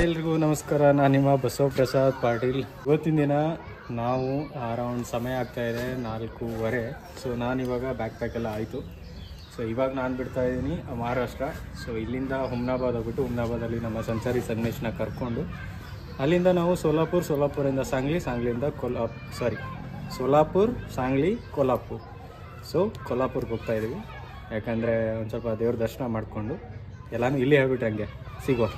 ಎಲ್ರಿಗೂ ನಮಸ್ಕಾರ. ನಾನು ನಿಮ್ಮ ಬಸವಪ್ರಸಾದ್ ಪಾಟೀಲ್. ಇವತ್ತಿನ ದಿನ ನಾವು ಅರೌಂಡ್ ಸಮಯ ಆಗ್ತಾಯಿದೆ 4:15. ಸೊ ನಾನಿವಾಗ ಬ್ಯಾಕ್ ಪ್ಯಾಕ್ ಎಲ್ಲ ಆಯಿತು. ಸೊ ಇವಾಗ ನಾನು ಬಿಡ್ತಾಯಿದ್ದೀನಿ ಮಹಾರಾಷ್ಟ್ರ. ಸೊ ಇಲ್ಲಿಂದ ಹುಮ್ನಾಬಾದ್ ಹೋಗ್ಬಿಟ್ಟು ಹುಮ್ನಾಬಾದಲ್ಲಿ ನಮ್ಮ ಸಂಚಾರಿ ಸಂಗಮೇಶ್ನ ಕರ್ಕೊಂಡು ಅಲ್ಲಿಂದ ನಾವು ಸೋಲಾಪುರಿಂದ ಸಾಂಗ್ಲಿಯಿಂದ ಸೋಲಾಪುರ್ ಸಾಂಗ್ಲಿ ಕೊಲ್ಹಾಪುರ್. ಸೊ ಕೊಲ್ಹಾಪುರ್ಗೆ ಹೋಗ್ತಾಯಿದ್ದೀವಿ. ಯಾಕಂದರೆ ಒಂದು ಸ್ವಲ್ಪ ದೇವ್ರ ದರ್ಶನ ಮಾಡಿಕೊಂಡು ಎಲ್ಲನೂ ಇಲ್ಲಿ ಹೇಳ್ಬಿಟ್ಟು ಹಂಗೆ ಸಿಗುವ.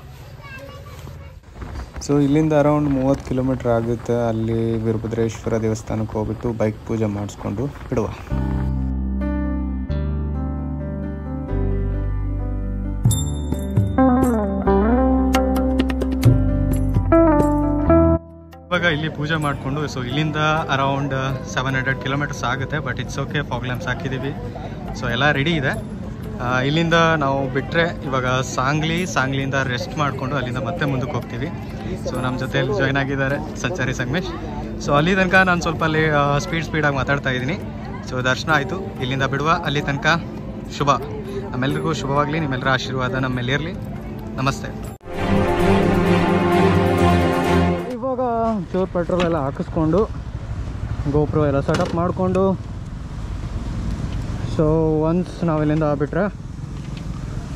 ಸೊ ಇಲ್ಲಿಂದ ಅರೌಂಡ್ 30 ಕಿಲೋಮೀಟ್ರ್ ಆಗುತ್ತೆ. ಅಲ್ಲಿ ವೀರಭದ್ರೇಶ್ವರ ದೇವಸ್ಥಾನಕ್ಕೆ ಹೋಗ್ಬಿಟ್ಟು ಬೈಕ್ ಪೂಜೆ ಮಾಡಿಸ್ಕೊಂಡು ಬಿಡುವ. ಇವಾಗ ಇಲ್ಲಿ ಪೂಜೆ ಮಾಡಿಕೊಂಡು ಸೊ ಇಲ್ಲಿಂದ ಅರೌಂಡ್ 700 ಕಿಲೋಮೀಟರ್ಸ್ ಆಗುತ್ತೆ. But it's okay, fog lamps ಹಾಕಿದ್ದೀವಿ. ಸೊ ಎಲ್ಲ ರೆಡಿ ಇದೆ. ಇಲ್ಲಿಂದ ನಾವು ಬಿಟ್ಟರೆ ಇವಾಗ ಸಾಂಗ್ಲಿಯಿಂದ ರೆಸ್ಟ್ ಮಾಡಿಕೊಂಡು ಅಲ್ಲಿಂದ ಮತ್ತೆ ಮುಂದಕ್ಕೆ ಹೋಗ್ತೀವಿ. ಸೊ ನಮ್ಮ ಜೊತೆಯಲ್ಲಿ ಜಾಯ್ನ್ ಆಗಿದ್ದಾರೆ ಸಂಚಾರಿ ಸಂಗಮೇಶ್. ಸೊ ಅಲ್ಲಿ ತನಕ ನಾನು ಸ್ವಲ್ಪ ಅಲ್ಲಿ ಸ್ಪೀಡಾಗಿ ಮಾತಾಡ್ತಾ ಇದ್ದೀನಿ. ಸೊ ದರ್ಶನ ಆಯಿತು, ಇಲ್ಲಿಂದ ಬಿಡುವ. ಅಲ್ಲಿ ತನಕ ಶುಭ. ನಮ್ಮೆಲ್ಲರಿಗೂ ಶುಭವಾಗಲಿ. ನಿಮ್ಮೆಲ್ಲರ ಆಶೀರ್ವಾದ ನಮ್ಮ ಮೇಲೆ ಇರಲಿ. ನಮಸ್ತೆ. ಇವಾಗ ಚೂರು ಪೆಟ್ರೋಲ್ ಎಲ್ಲ ಹಾಕಿಸ್ಕೊಂಡು ಗೋಪ್ರೋ ಎಲ್ಲ ಸೆಟಪ್ ಮಾಡಿಕೊಂಡು ಸೊ ಒನ್ಸ್ ನಾವು ಇಲ್ಲಿಂದ ಬಿಟ್ಟರೆ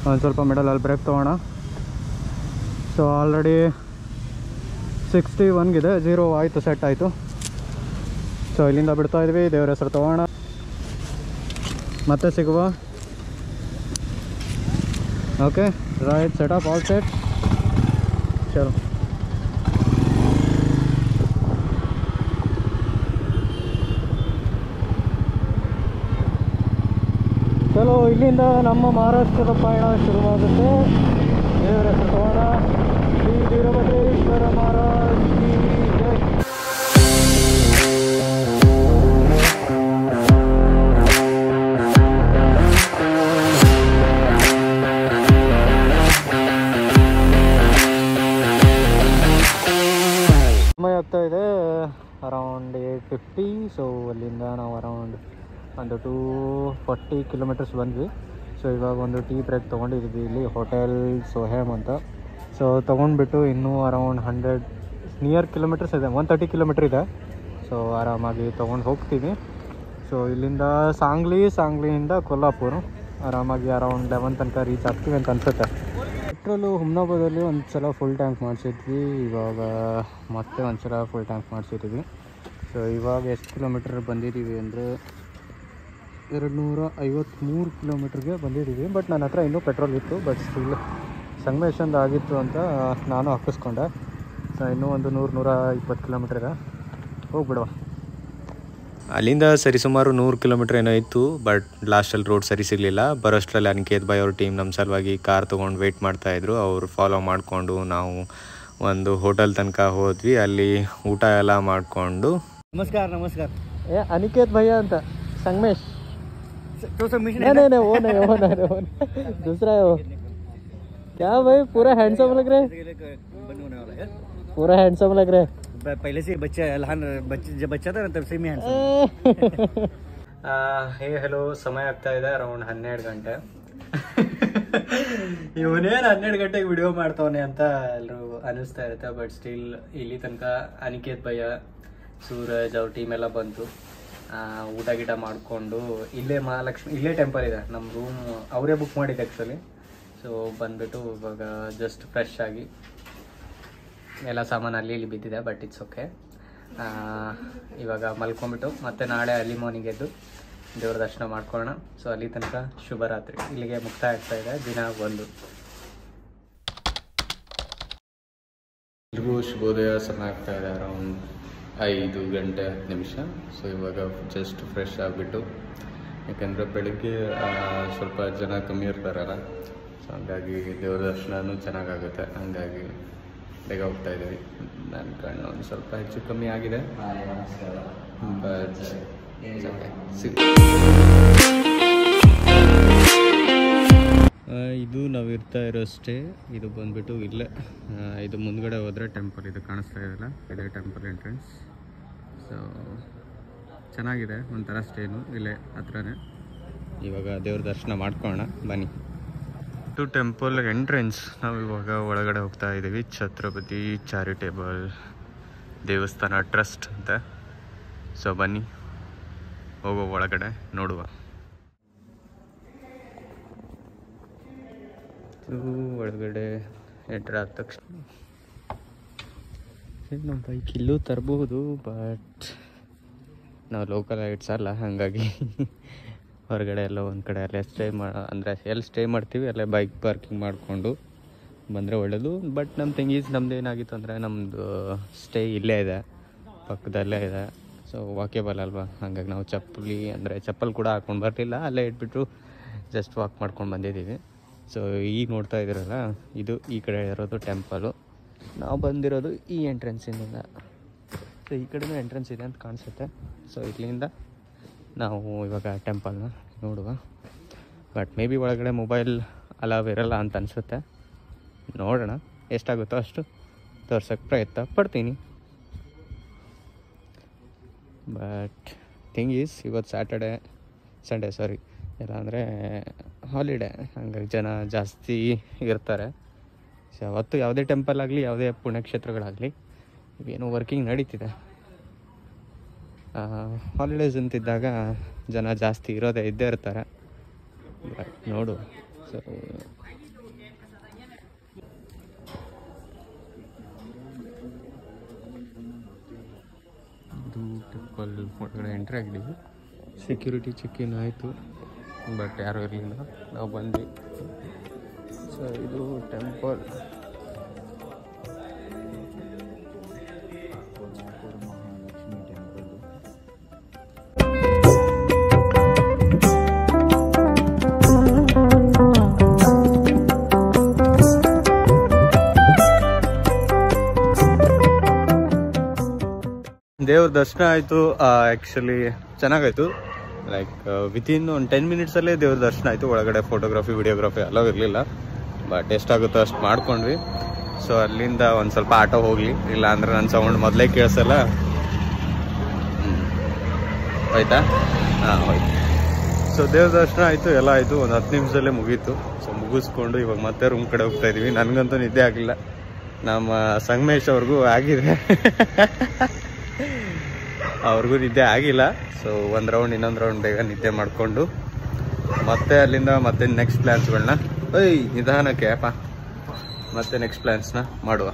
ಒಂದು ಸ್ವಲ್ಪ ಮಿಡಲಲ್ಲಿ ಬ್ರೇಕ್ ತೊಗೋಣ. ಸೊ ಆಲ್ರೆಡಿ 61 0 ಆಯಿತು, ಸೆಟ್ ಆಯಿತು. ಸೊ ಇಲ್ಲಿಂದ ಬಿಡ್ತಾ ಇದ್ವಿ. ದೇವ್ರ ಹೆಸರು ತೊಗೋಣ, ಮತ್ತೆ ಸಿಗುವ. Okay right, setup all set. ಚಲೋ ಚಲೋ, ಇಲ್ಲಿಂದ ನಮ್ಮ ಮಹಾರಾಷ್ಟ್ರದ ಪಯಣ ಶುರುವಾಗುತ್ತೆ. ದೇವರ ಹೆಸರು ತಗೋಣ. ಶ್ರೀ ವೀರಭದ್ರೇಶ್ವರ ಮಹಾರಾಜ್ ಕಿ ಜೈ. ಸಮಯ ಆಗ್ತಾ ಇದೆ ಅರೌಂಡ್ 8:50. ಸೊ ಅಲ್ಲಿಂದ ನಾವು ಅರೌಂಡ್ ಒಂದು 240 ಕಿಲೋಮೀಟರ್ಸ್ ಬಂದ್ವಿ. ಸೊ ಇವಾಗ ಒಂದು ಟೀ ಬ್ರೇಕ್ ತೊಗೊಂಡಿದ್ವಿ ಇಲ್ಲಿ ಹೋಟೆಲ್ ಸೋಹೇಮ್ ಅಂತ. ಸೊ ತೊಗೊಂಡ್ಬಿಟ್ಟು ಇನ್ನೂ ಅರೌಂಡ್ 100 ನಿಯರ್ ಕಿಲೋಮೀಟರ್ಸ್ ಇದೆ, 130 ಕಿಲೋಮೀಟ್ರ್ ಇದೆ. ಸೊ ಆರಾಮಾಗಿ ತೊಗೊಂಡು ಹೋಗ್ತೀವಿ. ಸೊ ಇಲ್ಲಿಂದ ಸಾಂಗ್ಲಿಯಿಂದ ಕೊಲ್ಹಾಪುರ ಆರಾಮಾಗಿ ಅರೌಂಡ್ 11 ತನಕ ರೀಚ್ ಆಗ್ತೀವಿ ಅಂತ ಅನ್ಸುತ್ತೆ. ಪೆಟ್ರೋಲು ಹುಮ್ನಾಬಾದಲ್ಲಿ ಒಂದು ಸಲ ಫುಲ್ ಟ್ಯಾಂಕ್ ಮಾಡಿಸಿದ್ವಿ. ಇವಾಗ ಮತ್ತೆ ಒಂದು ಸಲ ಫುಲ್ ಟ್ಯಾಂಕ್ ಮಾಡಿಸಿದ್ದೀವಿ. ಸೊ ಇವಾಗ ಎಷ್ಟು ಕಿಲೋಮೀಟ್ರ್ ಬಂದಿದ್ದೀವಿ ಅಂದರೆ 253 ಕಿಲೋಮೀಟ್ರಿಗೆ ಬಂದಿದ್ದೀವಿ. ಬಟ್ ನನ್ನ ಹತ್ರ ಇನ್ನೂ ಪೆಟ್ರೋಲ್ ಇತ್ತು. ಬಟ್ ಸ್ಟಿಲ್ ಸಂಗಮೇಶಂದು ಆಗಿತ್ತು ಅಂತ ನಾನು ಹಾಕಿಸ್ಕೊಂಡೆ. ಸೊ ಇನ್ನೂ ಒಂದು 100-120 ಕಿಲೋಮೀಟ್ರ್ ಇದೆ, ಹೋಗ್ಬಿಡುವ. ಅಲ್ಲಿಂದ ಸರಿಸುಮಾರು 100 ಕಿಲೋಮೀಟ್ರ್ ಏನೋ ಇತ್ತು. ಬಟ್ ಲಾಸ್ಟಲ್ಲಿ ರೋಡ್ ಸರಿ ಸಿಗಲಿಲ್ಲ. ಬರೋಷ್ಟರಲ್ಲಿ ಅನಿಕೇತ್ ಬಾಯ್ ಅವ್ರ ಟೀಮ್ ನಮ್ಮ ಸಲುವಾಗಿ ಕಾರ್ ತೊಗೊಂಡು ವೆಯ್ಟ್ ಮಾಡ್ತಾಯಿದ್ರು. ಅವರು ಫಾಲೋ ಮಾಡಿಕೊಂಡು ನಾವು ಒಂದು ಹೋಟೆಲ್ ತನಕ ಹೋದ್ವಿ. ಅಲ್ಲಿ ಊಟ ಎಲ್ಲ ಮಾಡಿಕೊಂಡು नमस्कार. ಅನಿಕೇತ್ ಭಯ್ಯ ಅಂತ संगमेश तो संगमेश नहीं वो दूसरा है वो. क्या भाई पूरा हैंडसम लग रहे हैं, बंद होने वाला है. पूरा हैंडसम लग रहे हैं. पहले से बच्चा लहान जब बच्चा था ना तब से मैं हैंडसम. ಹೇ ಹಲೋ, ಸಮಯ ಆಗ್ತಾ ಇದೆ ಅರೌಂಡ್ 12 ಗಂಟೆ. ಇವನೇನು 12 ಗಂಟೆಗೆ ವಿಡಿಯೋ ಮಾಡ್ತಾವನೆ ಅಂತ ಎಲ್ಲರೂ ಅನ್ನಿಸ್ತಾ ಇರುತ್ತೆ. ಬಟ್ ಸ್ಟಿಲ್ ಇಲ್ಲಿ ತನಕ ಅನಿಕೇತ್ ಭಯ್ಯ, ಸೂರಜ್ ಅವ್ರ ಟೀಮ್ ಎಲ್ಲ ಬಂತು. ಊಟ ಗೀಟ ಮಾಡಿಕೊಂಡು ಇಲ್ಲೇ ಮಹಾಲಕ್ಷ್ಮಿ, ಇಲ್ಲೇ ಟೆಂಪಲ್ ಇದೆ ನಮ್ಮ ರೂಮ್, ಅವರೇ ಬುಕ್ ಮಾಡಿದ್ದೆ ಆ್ಯಕ್ಚುಲಿ. ಸೊ ಬಂದುಬಿಟ್ಟು ಇವಾಗ ಜಸ್ಟ್ ಫ್ರೆಶ್ ಆಗಿ ಎಲ್ಲ ಸಾಮಾನು ಅಲ್ಲಿ ಇಲ್ಲಿ ಬಿದ್ದಿದೆ. But it's okay. ಇವಾಗ ಮಲ್ಕೊಂಬಿಟ್ಟು ಮತ್ತೆ ನಾಳೆ ಅರ್ಲಿ ಮಾರ್ನಿಂಗ್ ಎದ್ದು ದೇವ್ರ ದರ್ಶನ ಮಾಡ್ಕೊಳ್ಳೋಣ. ಸೊ ಅಲ್ಲಿ ತನಕ ಶುಭರಾತ್ರಿ. ಇಲ್ಲಿಗೆ ಮುಕ್ತಾಯ ಆಗ್ತಾ ಇದೆ ದಿನ 1. ಎಲ್ರಿಗೂ ಶುಭೋದಯ. ಸಮಯ ಆಗ್ತಾ ಇದೆ ಅರೌಂಡ್ 5 ಗಂಟೆ 10 ನಿಮಿಷ. ಸೊ ಇವಾಗ ಜಸ್ಟ್ ಫ್ರೆಶ್ ಆಗಿಬಿಟ್ಟು, ಯಾಕೆಂದರೆ ಬೆಳಗ್ಗೆ ಸ್ವಲ್ಪ ಜನ ಕಮ್ಮಿ ಇರ್ತಾರಲ್ಲ, ಸೊ ಹಂಗಾಗಿ ದೇವ್ರ ದರ್ಶನವೂ ಚೆನ್ನಾಗಾಗುತ್ತೆ. ಹಂಗಾಗಿ ಬೇಗ ಹೋಗ್ತಾ ಇದ್ದೀವಿ. ನನ್ನ ಕಣ್ಣು ಒಂದು ಸ್ವಲ್ಪ ಹೆಚ್ಚು ಕಮ್ಮಿ ಆಗಿದೆ. ಬಟ್ ಇದು ನಾವು ಇರ್ತಾ ಇರೋ ಸ್ಟೇ. ಇದು ಬಂದುಬಿಟ್ಟು ಇಲ್ಲೇ, ಇದು ಮುಂದ್ಗಡೆ ಹೋದರೆ ಟೆಂಪಲ್ ಇದು ಕಾಣಿಸ್ತಾ ಇದೆಯಲ್ಲ, ಇದೇ ಟೆಂಪಲ್ ಎಂಟ್ರೆನ್ಸ್. ಸೊ ಚೆನ್ನಾಗಿದೆ, ಒಂಥರ ಸ್ಟೇನು ಇಲ್ಲೇ ಹತ್ರನೇ. ಇವಾಗ ದೇವ್ರ ದರ್ಶನ ಮಾಡ್ಕೊಳ್ಳೋಣ ಬನ್ನಿ. To temple entrance. ನಾವು ಇವಾಗ ಒಳಗಡೆ ಹೋಗ್ತಾ ಇದ್ದೀವಿ. ಛತ್ರಪತಿ ಚಾರಿಟೇಬಲ್ ದೇವಸ್ಥಾನ ಟ್ರಸ್ಟ್ ಅಂತ. ಸೊ ಬನ್ನಿ ಹೋಗೋ ಒಳಗಡೆ ನೋಡುವ. ಒಳಗಡೆ ಎಂಟ್ರ್ ಆದ ತಕ್ಷಣ ನಮ್ಮ ಬೈಕ್ ಇಲ್ಲೂ ತರ್ಬೋದು, ಬಟ್ ನಾವು ಲೋಕಲ್ ರೈಡ್ಸ್ ಅಲ್ಲ, ಹಾಗಾಗಿ ಹೊರಗಡೆ ಎಲ್ಲ ಒಂದು ಕಡೆ ಅಲ್ಲೇ ಸ್ಟೇ ಅಂದರೆ ಎಲ್ಲಿ ಸ್ಟೇ ಮಾಡ್ತೀವಿ ಅಲ್ಲೇ ಬೈಕ್ ಪಾರ್ಕಿಂಗ್ ಮಾಡಿಕೊಂಡು ಬಂದರೆ ಒಳ್ಳೆಯದು. ಬಟ್ ನಮ್ಮ ಥಿಂಗೀಸ್ ನಮ್ದು ಏನಾಗಿತ್ತು ಅಂದರೆ ನಮ್ಮದು ಸ್ಟೇ ಇಲ್ಲೇ ಇದೆ, ಪಕ್ಕದಲ್ಲೇ ಇದೆ. ಸೊ ವಾಕೇಬಲ್ ಅಲ್ವಾ, ಹಾಗಾಗಿ ನಾವು ಚಪ್ಪಲ್ ಕೂಡ ಹಾಕ್ಕೊಂಡು ಬರಲಿಲ್ಲ, ಅಲ್ಲೇ ಇಟ್ಬಿಟ್ಟು ಜಸ್ಟ್ ವಾಕ್ ಮಾಡ್ಕೊಂಡು ಬಂದಿದ್ದೀವಿ. ಸೊ ಈಗ ನೋಡ್ತಾ ಇದ್ದೀರಲ್ಲ, ಇದು ಈ ಕಡೆ ಇರೋದು ಟೆಂಪಲು. ನಾವು ಬಂದಿರೋದು ಈ ಎಂಟ್ರೆನ್ಸಿಂದ. ಸೊ ಈ ಕಡೆನೂ ಎಂಟ್ರೆನ್ಸ್ ಇದೆ ಅಂತ ಕಾಣಿಸುತ್ತೆ. ಸೊ ಇಲ್ಲಿಂದ ನಾವು ಇವಾಗ ಟೆಂಪಲ್ನ ನೋಡುವ. ಬಟ್ ಮೇ ಬಿ ಒಳಗಡೆ ಮೊಬೈಲ್ ಅಲವ್ ಇರಲ್ಲ ಅಂತ ಅನಿಸುತ್ತೆ. ನೋಡೋಣ, ಎಷ್ಟಾಗುತ್ತೋ ಅಷ್ಟು ತೋರ್ಸೋಕ್ಕೆ ಪ್ರಯತ್ನ ಪಡ್ತೀನಿ. ಬಟ್ ಥಿಂಗ್ ಈಸ್ ಇವತ್ತು ಸಂಡೇ ಇಲ್ಲ ಅಂದರೆ ಹಾಲಿಡೇ, ಹಂಗಾಗಿ ಜನ ಜಾಸ್ತಿ ಇರ್ತಾರೆ. ಸೊ ಅವತ್ತು ಯಾವುದೇ ಟೆಂಪಲ್ ಆಗಲಿ, ಯಾವುದೇ ಪುಣ್ಯಕ್ಷೇತ್ರಗಳಾಗಲಿ, ಏನೋ ವರ್ಕಿಂಗ್ ನಡೀತಿದೆ. ಹಾಲಿಡೇಸ್ ಅಂತಿದ್ದಾಗ ಜನ ಜಾಸ್ತಿ ಇದ್ದೇ ಇರ್ತಾರೆ. ಬಟ್ ನೋಡು. ಸೊ ಇದು ಟೆಂಪಲ್ ಒಳಗಡೆ ಎಂಟ್ರಿ ಆಗಿದ್ದೀವಿ. ಸೆಕ್ಯೂರಿಟಿ ಚೆಕ್ ಇನ್ ಆಯಿತು, ಬಟ್ ಯಾರೂ ಇರಲಿಲ್ಲ, ನಾವು ಬಂದ್ವಿ. ಸೊ ಇದು ಟೆಂಪಲ್. ದೇವ್ರ ದರ್ಶನ ಆಯಿತು. ಆ್ಯಕ್ಚುಲಿ ಚೆನ್ನಾಗಾಯಿತು. ಲೈಕ್ ವಿತಿನ್ ಒಂದು 10 ಮಿನಿಟ್ಸಲ್ಲೇ ದೇವ್ರ ದರ್ಶನ ಆಯಿತು. ಒಳಗಡೆ ಫೋಟೋಗ್ರಫಿ ವಿಡಿಯೋಗ್ರಫಿ ಅಲೋ ಇರಲಿಲ್ಲ, ಬಟ್ ಎಷ್ಟಾಗುತ್ತೋ ಅಷ್ಟು ಮಾಡ್ಕೊಂಡ್ವಿ. ಸೊ ಅಲ್ಲಿಂದ ಒಂದು ಸ್ವಲ್ಪ ಆಟೋ ಹೋಗಲಿ, ಇಲ್ಲ ಅಂದರೆ ನನ್ನ ಸೌಂಡ್ ಮೊದಲೇ ಕೇಳಿಸಲ್ಲ. ಆಯಿತಾ? ಹಾಂ ಹೋಯ್ತು. ಸೊ ದೇವ್ರ ದರ್ಶನ ಆಯಿತು, ಎಲ್ಲ ಆಯಿತು. ಒಂದು 10 ನಿಮಿಷದಲ್ಲೇ ಮುಗೀತು. ಸೊ ಮುಗಿಸ್ಕೊಂಡು ಇವಾಗ ಮತ್ತೆ ರೂಮ್ ಕಡೆ ಹೋಗ್ತಾ ಇದ್ದೀವಿ. ನನಗಂತೂ ನಿದ್ದೆ ಆಗಲಿಲ್ಲ, ನಮ್ಮ ಸಂಗಮೇಶ್ ಅವ್ರಿಗೂ ಆಗಿದೆ. ಅವ್ರಿಗೂ ನಿದ್ದೆ ಆಗಿಲ್ಲ. ಸೊ ಇನ್ನೊಂದು ರೌಂಡ್ ಬೇಗ ನಿದ್ದೆ ಮಾಡಿಕೊಂಡು ಮತ್ತೆ ಅಲ್ಲಿಂದ ಮತ್ತೆ ನೆಕ್ಸ್ಟ್ ಪ್ಲ್ಯಾನ್ಸ್ಗಳನ್ನ ನಿಧಾನಕ್ಕೆ ಮತ್ತೆ ನೆಕ್ಸ್ಟ್ ಪ್ಲ್ಯಾನ್ಸ್ನ ಮಾಡುವ.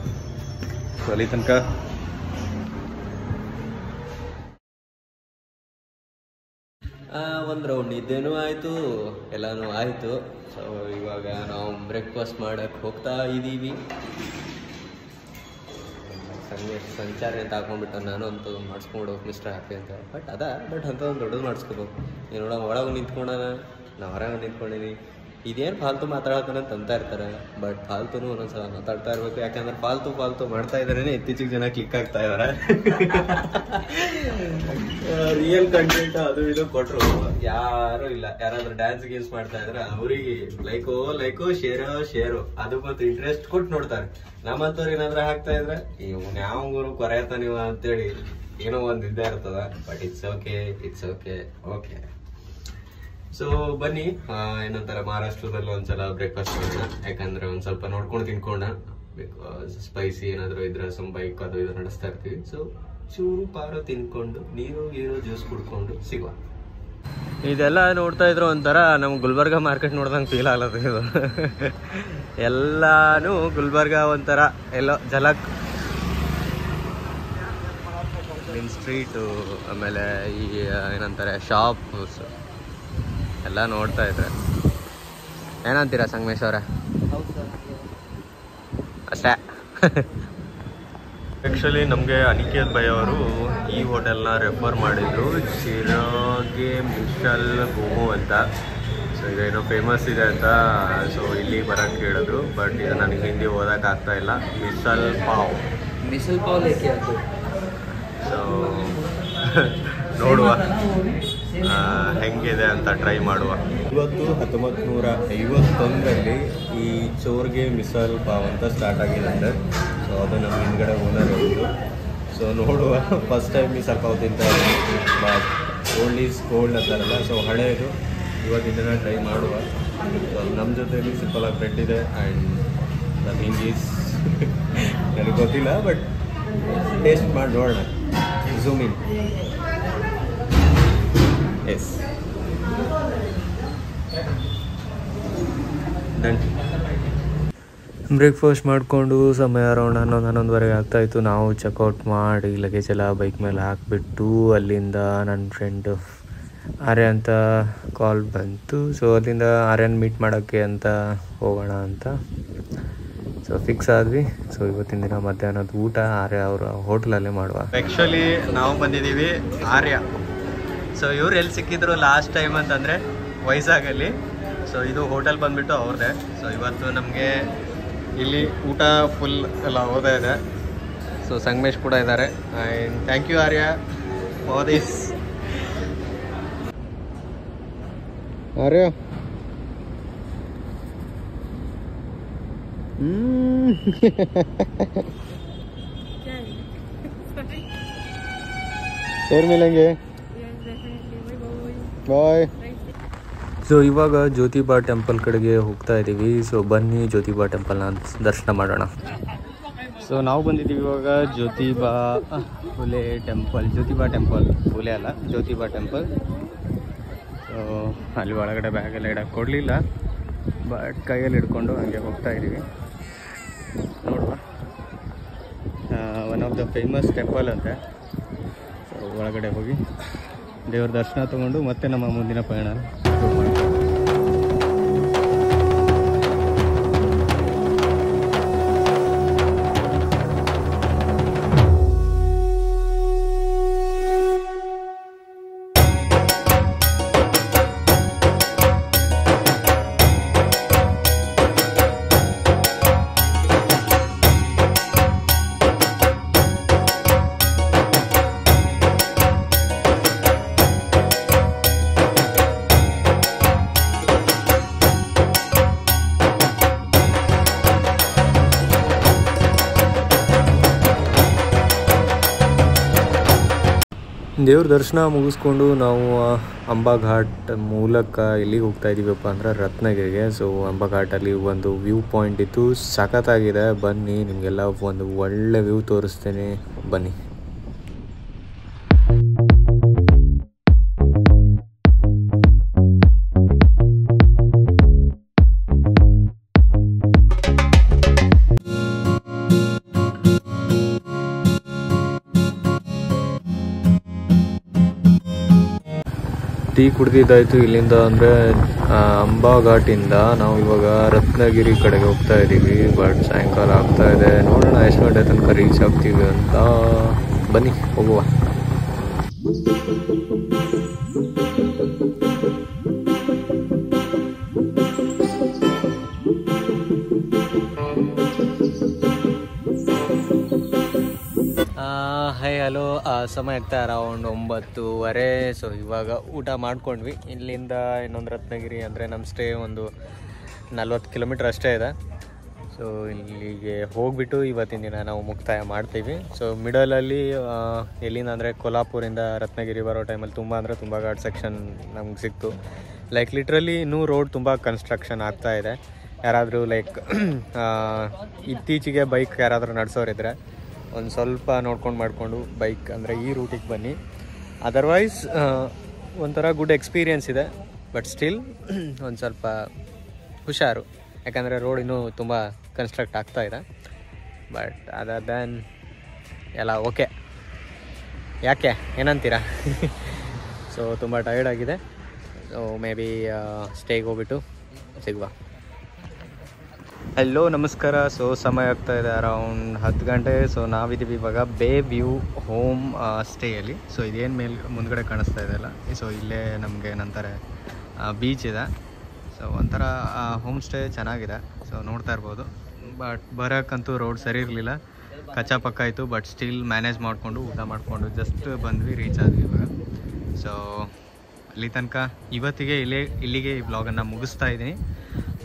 ಸೊ ಅಲ್ಲಿ ತನಕ ಒಂದು ರೌಂಡ್ ನಿದ್ದೆನೂ ಆಯಿತು, ಎಲ್ಲನೂ ಆಯಿತು. ಸೊ ಇವಾಗ ನಾವು ಬ್ರೇಕ್ಫಾಸ್ಟ್ ಮಾಡೋಕ್ಕೆ ಹೋಗ್ತಾ ಇದ್ದೀವಿ. ಸಂಚಾರ ಅಂತ ಹಾಕೊಂಡ್ಬಿಟ್ಟು ನಾನು ಅಂತೂ ಮಾಡಿಸ್ಕೊಂಡು ಮಿಸ್ಟರ್ ಹ್ಯಾಪಿ ಅಂತ. ಬಟ್ ಅಂಥದ್ದೊಂದು ದೊಡ್ಡದು ಮಾಡಿಸ್ಕೋಬೇಕು. ನೀನು ನೋಡ ಒಳಗೆ ನಿಂತ್ಕೊಂಡಾನ, ನಾವು ಹೊರಗೆ ನಿಂತ್ಕೊಂಡಿನಿ. ಇದೇನು ಫಾಲ್ತು ಮಾತಾಡ್ತಾನೆ ಅಂತ ಇರ್ತಾರೆ, ಬಟ್ ಫಾಲ್ತುನು ಒಂದೊಂದ್ಸಲ ಮಾತಾಡ್ತಾ ಇರ್ಬೇಕು. ಯಾಕಂದ್ರೆ ಫಾಲ್ತು ಮಾಡ್ತಾ ಇದಾರೆ ಇತ್ತೀಚಿಗೆ ಜನ ಕ್ಲಿಕ್ ಆಗ್ತಾ ಇದಾರೆ. ರಿಯಲ್ ಕಂಟೆಂಟ್ ಅದು ಇದು ಕೊಟ್ರು ಯಾರು ಇಲ್ಲ. ಯಾರಾದ್ರೂ ಡ್ಯಾನ್ಸ್ ಗೇಮ್ಸ್ ಮಾಡ್ತಾ ಇದ್ರೆ ಅವ್ರಿಗೆ ಲೈಕೋ ಶೇರು ಅದು ಮತ್ತು ಇಂಟ್ರೆಸ್ಟ್ ಕೊಟ್ಟು ನೋಡ್ತಾರೆ. ನಮ್ಮಂತವ್ರು ಏನಾದ್ರೂ ಹಾಕ್ತಾ ಇದ್ರೆ ಇವ್ನು ಯಾವ ಊರು ಕೊರೆಯತ್ತ ನೀವು ಅಂತೇಳಿ ಏನೋ ಒಂದು ಇದ್ದೇ ಇರ್ತದ. But it's okay. ಸೊ ಬನ್ನಿ, ಏನಂತಾರೆ ಮಹಾರಾಷ್ಟ್ರದಲ್ಲಿ ಒಂದ್ಸಲ ಬ್ರೇಕ್ಫಾಸ್ಟ್ ಮಾಡೋಣ. ಯಾಕಂದ್ರೆ ಒಂದ್ ಸ್ವಲ್ಪ ನೋಡ್ಕೊಂಡು ತಿನ್ಕೊಂಡ, ಬಿಕಾಸ್ ಸ್ಪೈಸಿ ಏನಾದ್ರು ಇದ್ರೆ ಬೈಕ್ ಅದು ಇದು ನಡೆಸ್ತಾ ಇರ್ತೀವಿ. ಸೊ ಚೂರು ಪಾರು ತಿನ್ಕೊಂಡು ನೀರು ಜ್ಯೂಸ್ ಕುಡ್ಕೊಂಡು ಸಿಗುವ. ಇದೆಲ್ಲ ನೋಡ್ತಾ ಇದ್ರು ಒಂಥರ ನಮ್ಗೆ ಗುಲ್ಬರ್ಗ ಮಾರ್ಕೆಟ್ ನೋಡ್ದಂಗೆ ಫೀಲ್ ಆಗ್ಲತ್ತ. ಇದು ಎಲ್ಲಾನು ಗುಲ್ಬರ್ಗ ಒಂಥರ ಎಲ್ಲೋ ಝಲಕ್. ಮೇನ್ ಸ್ಟ್ರೀಟು, ಆಮೇಲೆ ಈ ಏನಂತಾರೆ ಶಾಪ್ಸ್ ಎಲ್ಲ ನೋಡ್ತಾ ಇದ್ರೆ ಏನಂತೀರಾ ಸಂಗಮೇಶ್ ಅವರೇ? ಅಷ್ಟೇ. ಆ್ಯಕ್ಚುಲಿ ನಮಗೆ ಅನಿಕೇತ್ ಭೈ ಅವರು ಈ ಹೋಟೆಲ್ನ ರೆಫರ್ ಮಾಡಿದ್ರು, ಚಿರಾಗೆ ಮಿಶಲ್ ಗೋಮು ಅಂತ. ಸೊ ಇದೇನೋ ಫೇಮಸ್ ಇದೆ ಅಂತ ಸೊ ಇಲ್ಲಿ ಬರೋಕ್ಕೆ ಹೇಳಿದ್ರು. ಬಟ್ ಇದು ನನಗೆ ಹಿಂದಿ ಓದೋಕೆ ಆಗ್ತಾ ಇಲ್ಲ. ಮಿಸಲ್ ಪಾವ್ ಲೇಕೆ ಅದು. ಸೊ ನೋಡುವ ಹೆಂಗಿದೆ ಅಂತ ಟ್ರೈ ಮಾಡುವ. ಇವತ್ತು 1951ರಲ್ಲಿ ಈ ಚೋರ್ಗೆ ಮಿಸಲ್ ಪಾವ್ ಅಂತ ಸ್ಟಾರ್ಟ್ ಆಗಿರುತ್ತೆ. ಸೊ ಅದು ನಮ್ಮ ಹಿಂದ್ಗಡೆ ಓನರ್ ಹೇಳಿದ್ರು. ಸೊ ನೋಡುವ, ಫಸ್ಟ್ ಟೈಮ್ ಮಿಸಲ್ ಪಾವ್ ತಿಂತಾ ಇದ್ದೀನಿ. ಬಟ್ ಓಲ್ಡ್ ಈಸ್ ಗೋಲ್ಡ್ ಅಂತಾರಲ್ಲ, ಸೊ ಹಳೆಯದು ಇವತ್ತಿನ ದಿನ ಟ್ರೈ ಮಾಡುವ. ಸೊ ನಮ್ಮ ಜೊತೆಯಲ್ಲಿ ಸಿಂಪಲಾಗಿ ಬ್ರೆಡ್ ಇದೆ ಆ್ಯಂಡ್ ದ ಥಿಂಗ್ ಈಸ್ ನನಗೆ ಗೊತ್ತಿಲ್ಲ ಬಟ್ ಟೇಸ್ಟ್ ಮಾಡಿ ನೋಡೋಣ. Zoom in. Yes done. Breakfast ಮಾಡಿಕೊಂಡು ಸಮಯ ಅರೌಂಡ್ 11-11:30 ಆಗ್ತಾಯಿತ್ತು. ನಾವು ಚೆಕ್ಔಟ್ ಮಾಡಿ ಲಗೇಜ್ ಎಲ್ಲ ಬೈಕ್ ಮೇಲೆ ಹಾಕಿಬಿಟ್ಟು ಅಲ್ಲಿಂದ ನನ್ನ ಫ್ರೆಂಡ್ ಆರ್ಯ ಅಂತ ಕಾಲ್ ಬಂತು. ಸೊ ಅಲ್ಲಿಂದ ಆರ್ಯನ್ ಮೀಟ್ ಮಾಡೋಕ್ಕೆ ಅಂತ ಹೋಗೋಣ ಅಂತ ಸೊ ಫಿಕ್ಸ್ ಆದ್ವಿ. ಸೊ ಇವತ್ತಿನ ದಿನ ಮಧ್ಯಾಹ್ನದ ಊಟ ಆರ್ಯ ಅವರ ಹೋಟ್ಲಲ್ಲೇ ಮಾಡುವ. ಆ್ಯಕ್ಚುಲಿ ನಾವು ಬಂದಿದ್ದೀವಿ ಆರ್ಯ. ಸೊ ಇವ್ರು ಎಲ್ಲಿ ಸಿಕ್ಕಿದ್ರು ಲಾಸ್ಟ್ ಟೈಮ್ ಅಂತಂದರೆ ವೈಜಾಗಲ್ಲಿ. ಸೊ ಇದು ಹೋಟೆಲ್ ಬಂದುಬಿಟ್ಟು ಅವ್ರದ್ದೇ. ಸೊ ಇವತ್ತು ನಮಗೆ ಇಲ್ಲಿ ಊಟ ಫುಲ್ ಎಲ್ಲ ಹೋಗ್ತಾ ಇದೆ. ಸೊ ಸಂಗಮೇಶ್ ಕೂಡ ಇದ್ದಾರೆ. And thank you Arya for this. Arya share ಮಿಲೆಂಗೆ. ಬಾಯ್. ಸೊ ಇವಾಗ ಜ್ಯೋತಿಬಾ ಟೆಂಪಲ್ ಕಡೆಗೆ ಹೋಗ್ತಾ ಇದ್ದೀವಿ. ಸೊ ಬನ್ನಿ ಜ್ಯೋತಿಬಾ ಟೆಂಪಲ್ನ ದರ್ಶನ ಮಾಡೋಣ. ಸೊ ನಾವು ಬಂದಿದ್ದೀವಿ ಇವಾಗ ಜ್ಯೋತಿಬಾ ಫುಲೆ ಟೆಂಪಲ್. ಜ್ಯೋತಿಬಾ ಟೆಂಪಲ್, ಫುಲೆ ಅಲ್ಲ, ಜ್ಯೋತಿಬಾ ಟೆಂಪಲ್. ಸೊ ಅಲ್ಲಿ ಒಳಗಡೆ ಬ್ಯಾಗೆಲ್ಲ ಇಡಕ್ಕೆ ಕೊಡಲಿಲ್ಲ, ಬಟ್ ಕೈಯಲ್ಲಿ ಹಿಡ್ಕೊಂಡು ಹಂಗೆ ಹೋಗ್ತಾ ಇದ್ದೀವಿ. ನೋಡುವ, one of the famous temple ಅಂತೆ. ಸೊ ಒಳಗಡೆ ಹೋಗಿ ದೇವ್ರ ದರ್ಶನ ತೊಗೊಂಡು ಮತ್ತೆ ನಮ್ಮ ಮುಂದಿನ ಪಯಣ ಶುರು ಮಾಡ್ತೀವಿ. ದೇವ್ರ ದರ್ಶನ ಮುಗಿಸ್ಕೊಂಡು ನಾವು ಅಂಬಾಘಾಟ್ ಮೂಲಕ ಎಲ್ಲಿಗೆ ಹೋಗ್ತಾ ಇದ್ದೀವಪ್ಪ ಅಂದ್ರೆ ರತ್ನಗಿರಿಗೆ. ಸೊ ಅಂಬಾಘಾಟಲ್ಲಿ ಒಂದು ವ್ಯೂ ಪಾಯಿಂಟ್ ಇತ್ತು, ಸಖತ್ತಾಗಿದೆ. ಬನ್ನಿ, ನಿಮಗೆಲ್ಲ ಒಂದು ಒಳ್ಳೆ ವ್ಯೂ ತೋರಿಸ್ತೇನೆ, ಬನ್ನಿ. ಟೀ ಕುಡ್ದಿದ್ದಾಯಿತು. ಇಲ್ಲಿಂದ ಅಂದರೆ ಅಂಬಾಘಾಟಿಂದ ನಾವು ಇವಾಗ ರತ್ನಗಿರಿ ಕಡೆಗೆ ಹೋಗ್ತಾ ಇದ್ದೀವಿ. ಬಟ್ ಸಾಯಂಕಾಲ ಆಗ್ತಾ ಇದೆ, ನೋಡೋಣ ಎಷ್ಟು ಗಂಟೆ ತನಕ ರೀಚ್ ಆಗ್ತೀವಿ ಅಂತ. ಬನ್ನಿ ಹೋಗುವ. Hi hello. ಸಮಯ ಆಗ್ತಾ ಅರೌಂಡ್ 9:30. ಸೊ ಇವಾಗ ಊಟ ಮಾಡ್ಕೊಂಡ್ವಿ. ಇಲ್ಲಿಂದ ಇನ್ನೊಂದು ರತ್ನಗಿರಿ ಅಂದರೆ ನಮ್ಮ ಸ್ಟೇ ಒಂದು 40 ಕಿಲೋಮೀಟ್ರ್ ಅಷ್ಟೇ ಇದೆ. ಸೊ ಇಲ್ಲಿಗೆ ಹೋಗಿಬಿಟ್ಟು ಇವತ್ತಿನ ದಿನ ನಾವು ಮುಕ್ತಾಯ ಮಾಡ್ತೀವಿ. ಸೊ ಮಿಡಲಲ್ಲಿ ಎಲ್ಲಿಂದ ಅಂದರೆ ಕೊಲ್ಹಾಪುರಿಂದ ರತ್ನಗಿರಿ ಬರೋ ಟೈಮಲ್ಲಿ ತುಂಬ ಘಾಟ್ ಸೆಕ್ಷನ್ ನಮ್ಗೆ ಸಿಕ್ತು. ಲೈಕ್ ಲಿಟ್ರಲಿ ಇನ್ನೂ ರೋಡ್ ತುಂಬ ಕನ್ಸ್ಟ್ರಕ್ಷನ್ ಆಗ್ತಾ ಇದೆ. ಯಾರಾದರೂ ಲೈಕ್ ಇತ್ತೀಚೆಗೆ ಬೈಕ್ ಯಾರಾದರೂ ನಡೆಸೋರಿದ್ರೆ ಒಂದು ಸ್ವಲ್ಪ ನೋಡ್ಕೊಂಡು ಮಾಡಿಕೊಂಡು ಬೈಕ್ ಅಂದರೆ ಈ ರೂಟಿಗೆ ಬನ್ನಿ. ಅದರ್ವೈಸ್ ಒಂಥರ ಗುಡ್ ಎಕ್ಸ್ಪೀರಿಯೆನ್ಸ್ ಇದೆ, ಬಟ್ ಸ್ಟಿಲ್ ಒಂದು ಸ್ವಲ್ಪ ಹುಷಾರು, ಯಾಕಂದರೆ ರೋಡ್ ಇನ್ನೂ ತುಂಬ ಕನ್ಸ್ಟ್ರಕ್ಟ್ ಆಗ್ತಾ ಇದೆ. ಬಟ್ ಅದರ್ ದ್ಯಾನ್ ಎಲ್ಲ ಓಕೆ. ಯಾಕೆ ಏನಂತೀರಾ? ಸೊ ತುಂಬ ಟಯರ್ಡ್ ಆಗಿದೆ. ಸೊ ಮೇ ಬಿ ಸ್ಟೇಗೆ ಹೋಗ್ಬಿಟ್ಟು ಸಿಗುವ. ಹಲೋ ನಮಸ್ಕಾರ. ಸೊ ಸಮಯ ಆಗ್ತಾ ಇದೆ ಅರೌಂಡ್ 10 ಗಂಟೆ. ಸೊ ನಾವಿದ್ದೀವಿ ಇವಾಗ ಬೇ ವ್ಯೂ ಹೋಮ್ ಸ್ಟೇಯಲ್ಲಿ. ಸೊ ಇದೇನು ಮುಂದ್ಗಡೆ ಕಾಣಿಸ್ತಾ ಇದೆಯಲ್ಲ, ಸೊ ಇಲ್ಲೇ ನಮಗೆ ನಂತರ ಬೀಚ್ ಇದೆ. ಸೊ ಒಂಥರ ಹೋಮ್ ಸ್ಟೇ ಚೆನ್ನಾಗಿದೆ. ಸೊ ನೋಡ್ತಾ ಇರ್ಬೋದು. ಬಟ್ ಬರೋಕ್ಕಂತೂ ರೋಡ್ ಸರಿ ಇರಲಿಲ್ಲ, ಕಚ್ಚಾ ಪಕ್ಕ ಇತ್ತು. ಬಟ್ ಸ್ಟಿಲ್ ಮ್ಯಾನೇಜ್ ಮಾಡಿಕೊಂಡು ಊಟ ಮಾಡಿಕೊಂಡು ಜಸ್ಟ್ ಬಂದ್ವಿ, ರೀಚ್ ಆದ್ವಿ ಇವಾಗ. ಸೊ ಅಲ್ಲಿ ತನಕ ಇವತ್ತಿಗೆ ಇಲ್ಲಿಗೆ ಈ ವ್ಲಾಗನ್ನು ಮುಗಿಸ್ತಾ ಇದ್ದೀನಿ.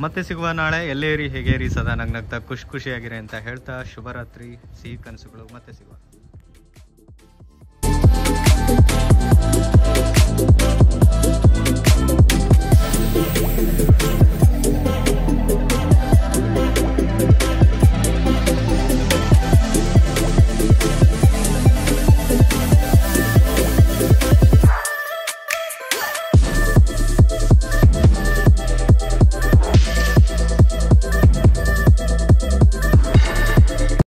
ಮತ್ತೆ ಸಿಗುವ ನಾಳೆ. ಎಲ್ಲೇ ಇರಿ, ಹೇಗೆ ಇರಿ, ಸದಾ ನಗ್ನಗ್ತಾ ಖುಷಿಯಾಗಿರಿ ಅಂತ ಹೇಳ್ತಾ ಶುಭರಾತ್ರಿ, ಸಿಹಿ ಕನಸುಗಳು. ಮತ್ತೆ ಸಿಗುವ.